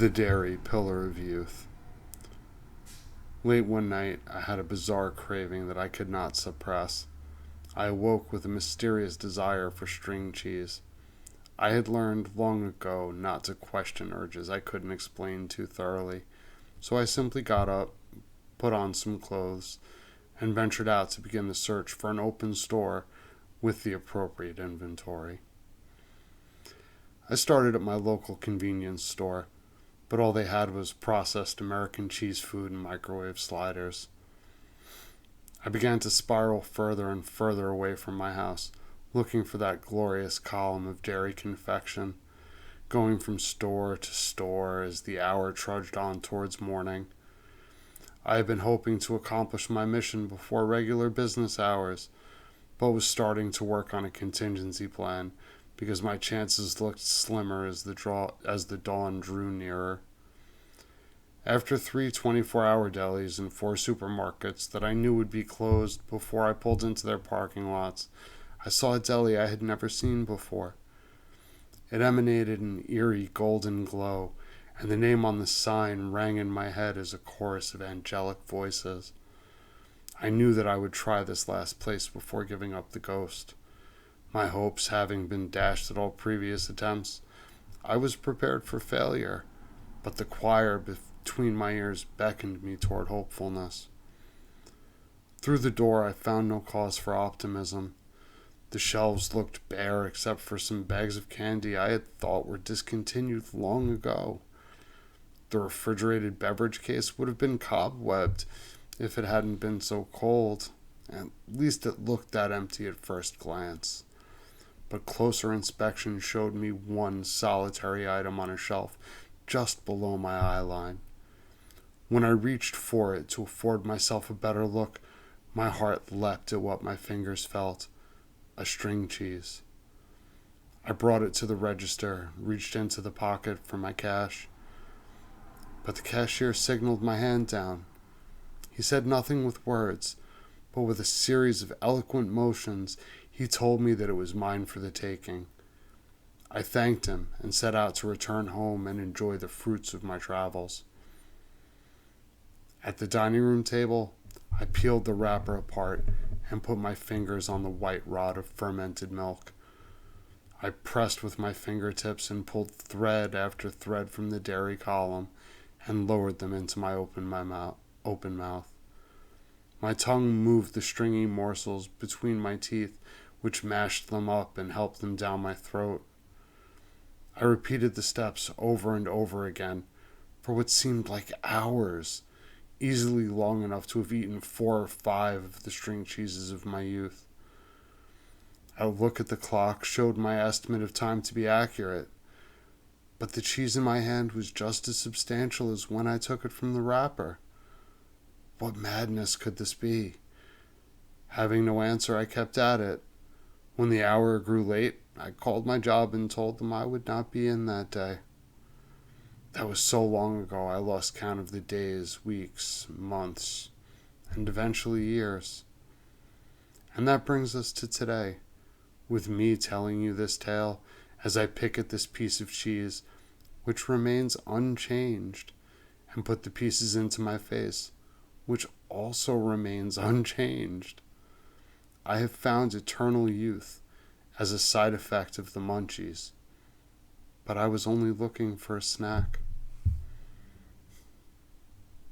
The Dairy Pillar of Youth. Late one night, I had a bizarre craving that I could not suppress. I awoke with a mysterious desire for string cheese. I had learned long ago not to question urges I couldn't explain too thoroughly, so I simply got up, put on some clothes, and ventured out to begin the search for an open store with the appropriate inventory. I started at my local convenience store, but all they had was processed American cheese food and microwave sliders. I began to spiral further and further away from my house, looking for that glorious column of dairy confection, going from store to store as the hour trudged on towards morning. I had been hoping to accomplish my mission before regular business hours, but was starting to work on a contingency plan because my chances looked slimmer as the dawn drew nearer. After 3 24-hour delis and 4 supermarkets that I knew would be closed before I pulled into their parking lots, I saw a deli I had never seen before. It emanated an eerie golden glow, and the name on the sign rang in my head as a chorus of angelic voices. I knew that I would try this last place before giving up the ghost. My hopes having been dashed at all previous attempts, I was prepared for failure, but the choir between my ears beckoned me toward hopefulness. Through the door, I found no cause for optimism. The shelves looked bare except for some bags of candy I had thought were discontinued long ago. The refrigerated beverage case would have been cobwebbed if it hadn't been so cold. At least it looked that empty at first glance. But closer inspection showed me one solitary item on a shelf just below my eye line. When I reached for it to afford myself a better look, my heart leapt at what my fingers felt: a string cheese. I brought it to the register, reached into the pocket for my cash, but the cashier signaled my hand down. He said nothing with words, but with a series of eloquent motions, he told me that it was mine for the taking. I thanked him and set out to return home and enjoy the fruits of my travels. At the dining room table, I peeled the wrapper apart and put my fingers on the white rod of fermented milk. I pressed with my fingertips and pulled thread after thread from the dairy column and lowered them into my open mouth. My tongue moved the stringy morsels between my teeth, which mashed them up and helped them down my throat. I repeated the steps over and over again for what seemed like hours, easily long enough to have eaten 4 or 5 of the string cheeses of my youth. A look at the clock showed my estimate of time to be accurate, but the cheese in my hand was just as substantial as when I took it from the wrapper. What madness could this be? Having no answer, I kept at it. When the hour grew late, I called my job and told them I would not be in that day. That was so long ago I lost count of the days, weeks, months, and eventually years. And that brings us to today, with me telling you this tale as I pick at this piece of cheese, which remains unchanged, and put the pieces into my face, which also remains unchanged. I have found eternal youth as a side effect of the munchies, but I was only looking for a snack.